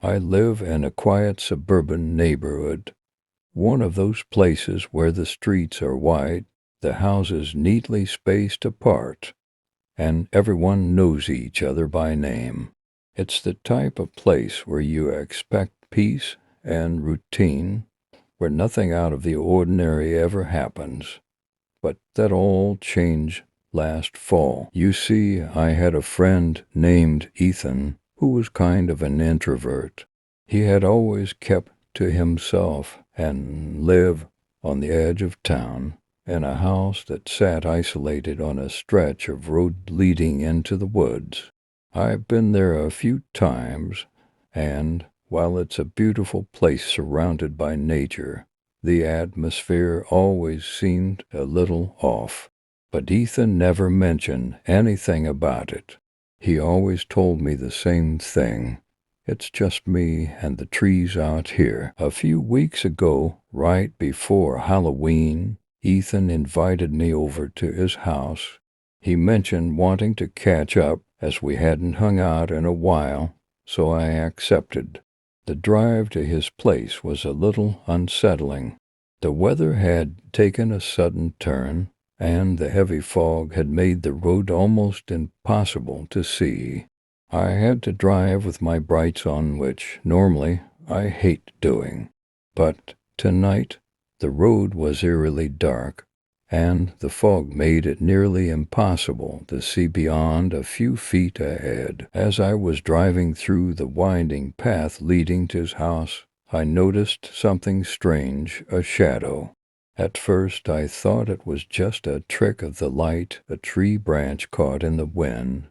I live in a quiet suburban neighborhood, one of those places where the streets are wide, the houses neatly spaced apart, and everyone knows each other by name. It's the type of place where you expect peace and routine, where nothing out of the ordinary ever happens. But that all changed last fall. You see, I had a friend named Ethan who was kind of an introvert. He had always kept to himself and lived on the edge of town in a house that sat isolated on a stretch of road leading into the woods. I've been there a few times, and while it's a beautiful place surrounded by nature, the atmosphere always seemed a little off. But Ethan never mentioned anything about it. He always told me the same thing. It's just me and the trees out here. A few weeks ago, right before Halloween, Ethan invited me over to his house. He mentioned wanting to catch up as we hadn't hung out in a while, so I accepted. The drive to his place was a little unsettling. The weather had taken a sudden turn, and the heavy fog had made the road almost impossible to see. I had to drive with my brights on, which normally I hate doing. But tonight the road was eerily dark, and the fog made it nearly impossible to see beyond a few feet ahead. As I was driving through the winding path leading to his house, I noticed something strange, a shadow. At first I thought it was just a trick of the light a tree branch caught in the wind.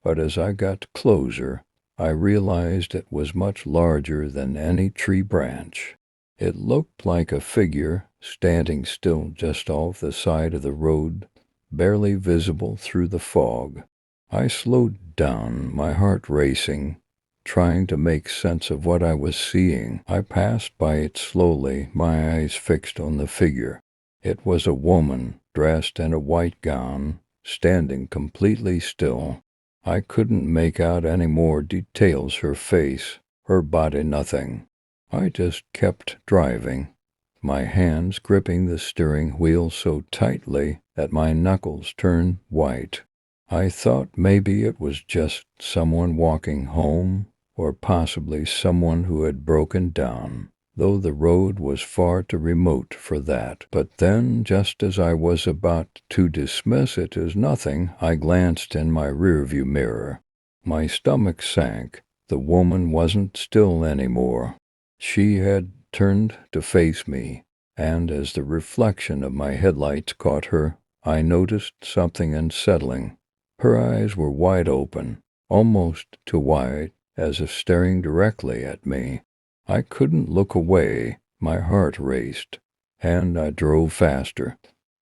But as I got closer, I realized it was much larger than any tree branch. It looked like a figure standing still just off the side of the road, barely visible through the fog. I slowed down, my heart racing, trying to make sense of what I was seeing. I passed by it slowly, my eyes fixed on the figure. It was a woman, dressed in a white gown, standing completely still. I couldn't make out any more details, her face, her body, nothing. I just kept driving, my hands gripping the steering wheel so tightly that my knuckles turned white. I thought maybe it was just someone walking home, or possibly someone who had broken down, though the road was far too remote for that. But then, just as I was about to dismiss it as nothing, I glanced in my rearview mirror. My stomach sank. The woman wasn't still anymore. She had turned to face me, and as the reflection of my headlights caught her, I noticed something unsettling. Her eyes were wide open, almost too wide, as if staring directly at me. I couldn't look away. My heart raced, and I drove faster,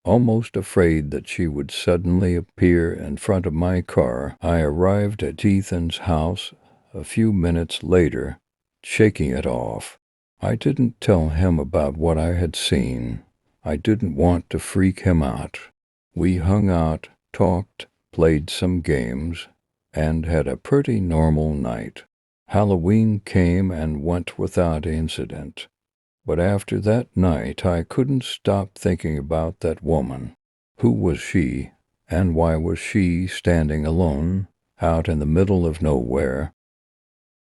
almost afraid that she would suddenly appear in front of my car. I arrived at Ethan's house a few minutes later, shaking it off. I didn't tell him about what I had seen. I didn't want to freak him out. We hung out, talked, played some games, and had a pretty normal night. Halloween came and went without incident. But after that night, I couldn't stop thinking about that woman. Who was she, and why was she standing alone, out in the middle of nowhere?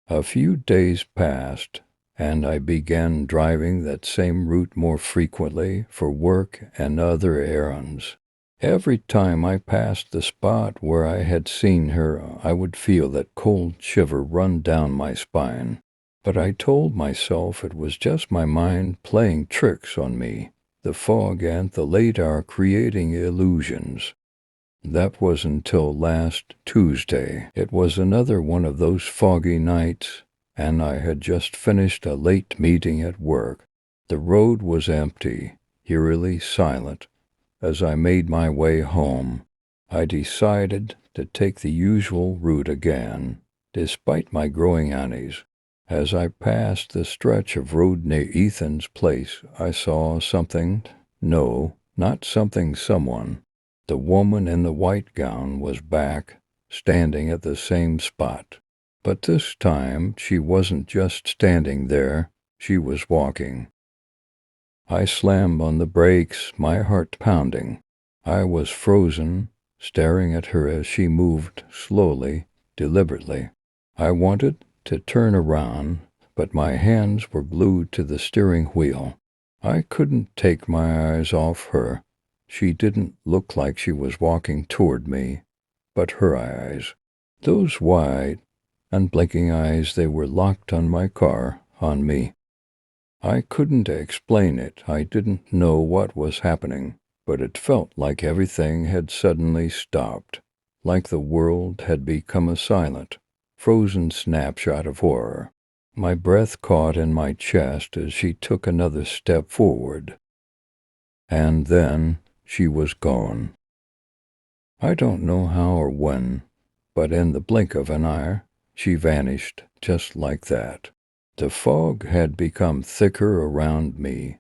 A few days passed, and I began driving that same route more frequently for work and other errands. Every time I passed the spot where I had seen her, I would feel that cold shiver run down my spine. But I told myself it was just my mind playing tricks on me, the fog and the late hour creating illusions. That was until last Tuesday. It was another one of those foggy nights, and I had just finished a late meeting at work. The road was empty, eerily silent. As I made my way home, I decided to take the usual route again, despite my growing unease. As I passed the stretch of road near Ethan's place, I saw something. No, not something, someone. The woman in the white gown was back, standing at the same spot. But this time she wasn't just standing there, she was walking. I slammed on the brakes, my heart pounding. I was frozen, staring at her as she moved slowly, deliberately. I wanted to turn around, but my hands were glued to the steering wheel. I couldn't take my eyes off her. She didn't look like she was walking toward me, but her eyes, those wide, unblinking eyes, they were locked on my car, on me. I couldn't explain it. I didn't know what was happening, but it felt like everything had suddenly stopped, like the world had become a silent, frozen snapshot of horror. My breath caught in my chest as she took another step forward. And then she was gone. I don't know how or when, but in the blink of an eye, she vanished just like that. The fog had become thicker around me,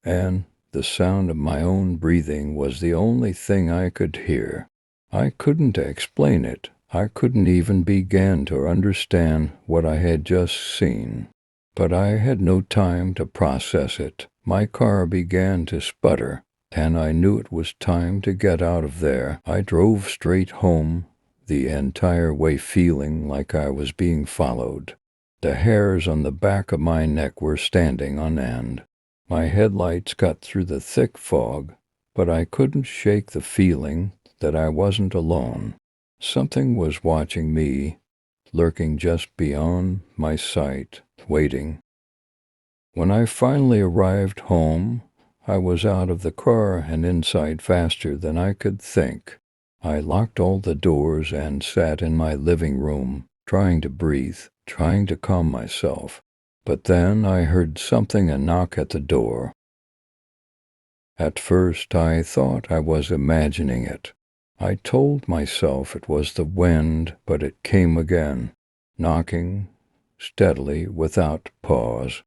and the sound of my own breathing was the only thing I could hear. I couldn't explain it. I couldn't even begin to understand what I had just seen. But I had no time to process it. My car began to sputter, and I knew it was time to get out of there. I drove straight home, the entire way feeling like I was being followed. The hairs on the back of my neck were standing on end. My headlights cut through the thick fog, but I couldn't shake the feeling that I wasn't alone. Something was watching me, lurking just beyond my sight, waiting. When I finally arrived home, I was out of the car and inside faster than I could think. I locked all the doors and sat in my living room, trying to breathe, trying to calm myself. But then I heard something knock at the door. At first I thought I was imagining it. I told myself it was the wind, but it came again, knocking steadily without pause.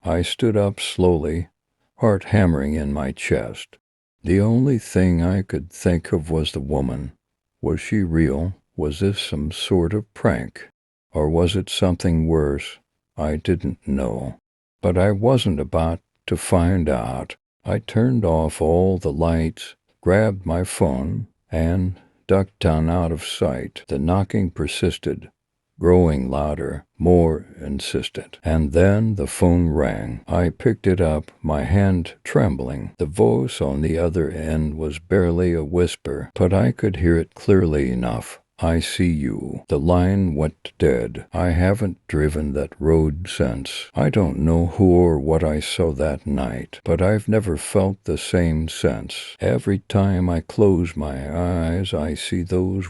I stood up slowly, heart hammering in my chest. The only thing I could think of was the woman. Was she real? Was this some sort of prank? Or was it something worse? I didn't know. But I wasn't about to find out. I turned off all the lights, grabbed my phone, and ducked down out of sight. The knocking persisted, growing louder, more insistent. And then the phone rang. I picked it up, my hand trembling. The voice on the other end was barely a whisper, but I could hear it clearly enough. "I see you." The line went dead. I haven't driven that road since. I don't know who or what I saw that night, but I've never felt the same since. Every time I close my eyes, I see those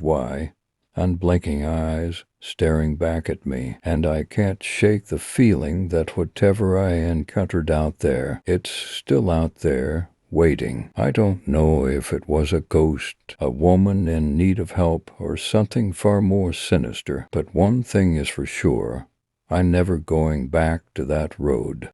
unblinking eyes staring back at me, and I can't shake the feeling that whatever I encountered out there, it's still out there, waiting. I don't know if it was a ghost, a woman in need of help, or something far more sinister, but one thing is for sure, I'm never going back to that road.